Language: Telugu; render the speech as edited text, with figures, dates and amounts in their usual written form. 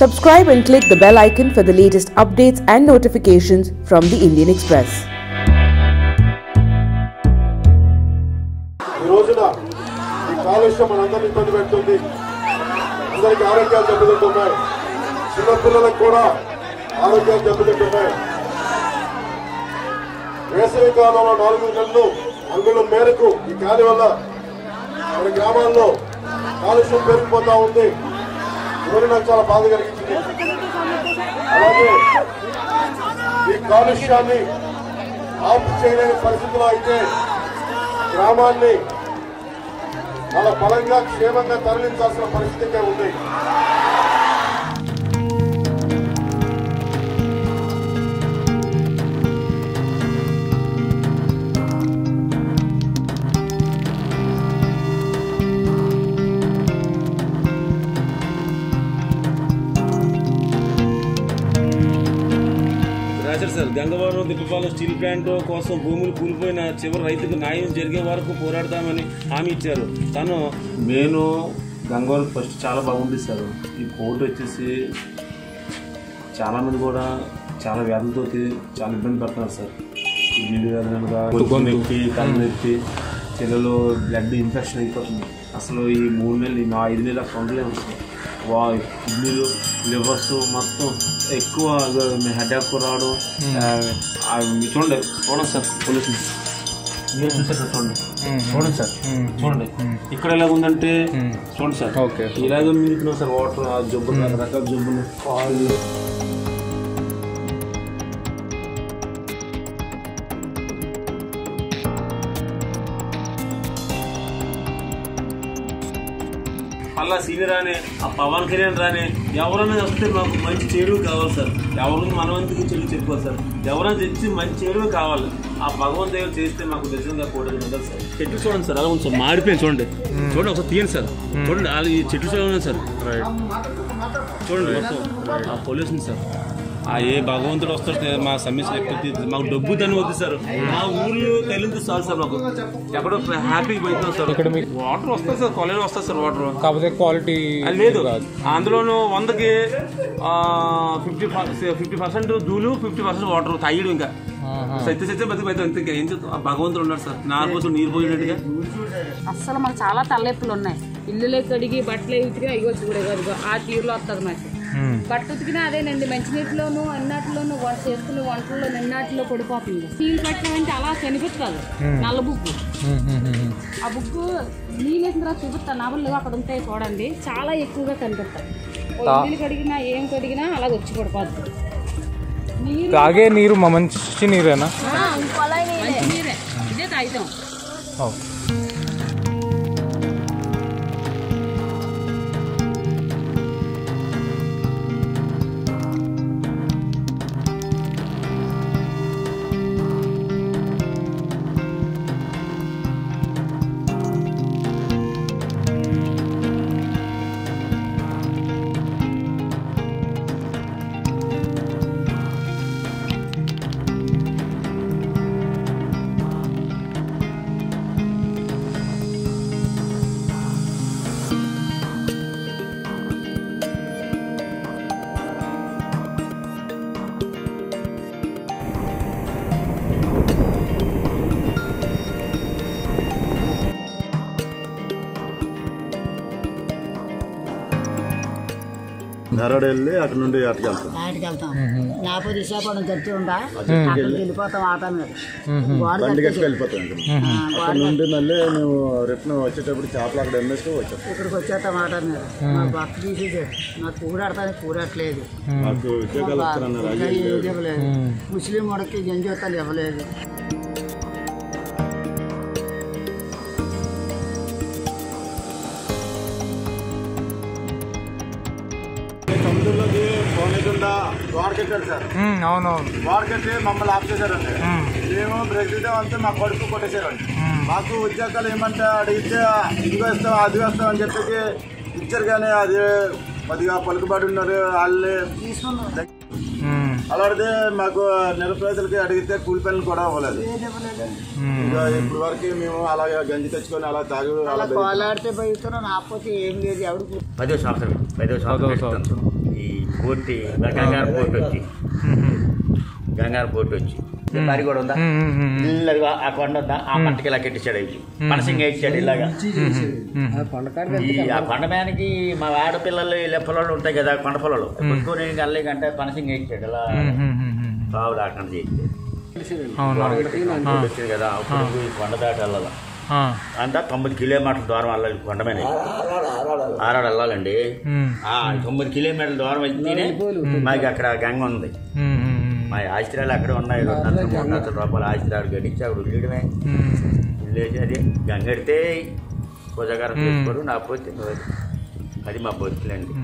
Subscribe and click the bell icon for the latest updates and notifications from the Indian Express. వేసవి కాలంలో 4 నెలలు అంగుళం మేరకు ఈ గాలి వల్ల మన గ్రామాల్లో కాలుష్యం పెరిగిపోతా ఉంది. ఇవన్నీ నాకు చాలా బాధ కలిగించింది. అలాగే ఈ కాలుష్యాన్ని ఆపు చేయలేని పరిస్థితుల్లో అయితే గ్రామాన్ని చాలా బలంగా క్షేమంగా తరలించాల్సిన పరిస్థితి ఉంది. Sir Gangavaram Dibbapalem steel plant కోసం భూములు కూలిపోయిన చివరి రైతుకు న్యాయం జరిగే వరకు పోరాడతామని హామీ ఇచ్చారు. తను నేను గంగవరం ఫస్ట్ చాలా బాగుంది సార్. ఈ కోర్టు వచ్చేసి చాలామంది కూడా చాలా వ్యాధులతో చాలా ఇబ్బంది పడుతున్నారు సార్. కిడ్నీలు వ్యాధులుగా నొప్పి కళ్ళు నొప్పి చెల్లెలు బ్లడ్ ఇన్ఫెక్షన్ అయిపోతుంది. అసలు ఈ 3 నెలలు 5 నెలల పొందలేము సార్. కిడ్నీలు లివర్స్ మొత్తం ఎక్కువ హెడేక్ రావడం. చూడండి సార్ పొల్యూషన్ మీరు చూసారు సార్. చూడండి సార్ చూడండి ఇక్కడ ఎలాగ ఉందంటే చూడండి సార్. ఇలాగ మిగులుతున్నాం సార్. వాటర్ జబ్బులు రకరకాల జబ్బులు కాళ్ళు అలా సీనియర్ రాని ఆ పవన్ కళ్యాణ్ రాని ఎవరైనా వస్తే మాకు మంచి చెడు కావాలి సార్. ఎవరైనా మనవంతుకి చెడు చెప్పుకోవాలి సార్. ఎవరైనా తెచ్చి మంచి చెడు కావాలి. ఆ భగవంతు దేవుడు చేస్తే మాకు నిజంగా కూడా ఉండదు సార్. చెట్లు చూడండి సార్ అలా ఉంది సార్. మాడిపోయింది చూడండి. చూడండి ఒకసారి తీయండి సార్. చూడండి అది ఈ చెట్లు చూడండి సార్. చూడండి మొత్తం ఆ పొల్యూషన్ సార్. ఏ భగవంతుడు వస్తారు మా సమస్యలు ఎక్కువ మాకు డబ్బు దాన్ని వద్దు సార్. మా ఊర్లో తెలియదు సార్ సార్ మాకు ఎక్కడో హ్యాపీగా పోతున్నాం సార్. వాటర్ వస్తుంది సార్. కాలేజ్ వస్తుంది సార్ వాటర్. కాకపోతే క్వాలిటీ లేదు. అందులోనూ 100కి 50% ధూళి 50% వాటర్ తాగిడు. ఇంకా సత్య బతికి అంతే ఏం చెప్తాం. ఆ భగవంతుడు ఉన్నాడు సార్. నా కోసం నీరు పోయినట్టుగా అస్సలు మాకు చాలా తలెప్పులు ఉన్నాయి. ఇల్లులే కడిగి బట్టలు ఉతికినా ఇగో చూడగదు ఆ తీరులో వస్తుంది మాకు. బట్ట ఉతికినా అదేనండి. మంచినీటిలోను అన్నట్లోనూ వంట చేసుకునే వంటల్లో నిన్నట్లో పడిపోతుంది. నీళ్ళు పెట్టినామంటే అలా కనిపిస్తుంది నల్ల బుగ్గు. ఆ బుగ్గు నీళ్ళు వేసిన తర్వాత చూపిస్తాను. నవలు అక్కడ ఉంటాయి చూడండి. చాలా ఎక్కువగా కనిపిస్తాయి. ఇల్లు కడిగినా ఏం కడిగినా అలా వచ్చి పడిపోద్ది. తాగే నీరు మంచి నీరేనా? మంచి నీరే. ఇదే తాగుతాం. ధారాడు వెళ్ళి అటు నుండి అటుకి వెళ్తాం. లేకపోతే విశాఖపట్నం తెచ్చి ఉందా వెళ్ళిపోతాం. ఆట మీద బండి కట్టి వెళ్ళిపోతాం. అక్కడ నుండి మళ్ళీ మేము రిటర్న్ వచ్చేటప్పుడు చేపలు అక్కడ ఎమ్మేస్తూ వచ్చాం. ఇక్కడికి వచ్చేస్తాం ఆట మీద. మా భర్త తీసేసాడు. నాకు కూడాడతాను కూడట్లేదు. మాకు ఉద్యోగాలు ఇవ్వలేదు. ముస్లిం వాడికి జంజోతాలు ఇవ్వలేదు. సముద్రంలోకి పోనీకుండా గోడ కట్టారు సార్. అవునవును. గోడ కట్టి మమ్మల్ని ఆఫ్ చేశారండి. మేము బ్రేక్ తీయడం అంతా మా కొడుకు కొట్టేశారండి. మాకు ఉద్యోగాలు ఏమంటే అడిగితే ఇది వేస్తాం అది వేస్తాం అని చెప్పేసి ఇచ్చారు. కానీ అది కొద్దిగా పలుకుబడి ఉన్నారు వాళ్ళే తీసుకున్నారు. అలాంటిదే మాకు నిరుపేదలకి అడిగితే కూలి పనులు కూడా అవ్వలేదు. ఇంకా ఇప్పుడు వరకు మేము అలాగే గంజి తెచ్చుకొని అలా తాగి అలా కోలాడితే బయట నాపోతే ఏం లేదు. ఎవరికి 10వ సంవత్సరం ఈ పూర్తి గంగారు పోర్టు వచ్చి మరి కూడా ఉందా ఇల్లుగా ఆ కొండ ఉందా ఆ పంటకి ఇలా కట్టించాడు అవి మనసింగ్ వేయించాడు ఇలాగా ఆ కొండ మీదకి మా ఆడపిల్లలు ఇలా పొలాలు ఉంటాయి కదా కొండ పొలాలు కొట్టుకొని అల్లేకంటే పనసింగ్ వేయించాడు ఇలా కావు లేకుండా చేయించాడు వచ్చింది కదా అప్పుడు ఈ కొండ దాటి వెళ్ళాలి అంతా 90 కిలోమీటర్ల దూరం వెళ్ళాలి కొండ మీద ఆరాడు వెళ్ళాలండి 90 కిలోమీటర్ల దూరం వెళ్తేనే మాకు అక్కడ గంగ ఉంది మా ఆశ్రయాలు అక్కడ ఉన్నాయి 200-300 రూపాయలు ఆశ్రయాలు గడిచి అక్కడ వెళ్ళడమే వెళ్ళేసి అది గంగడితే పూజగారం చేసుకోరు నా పోతే అది మా బతుకులండి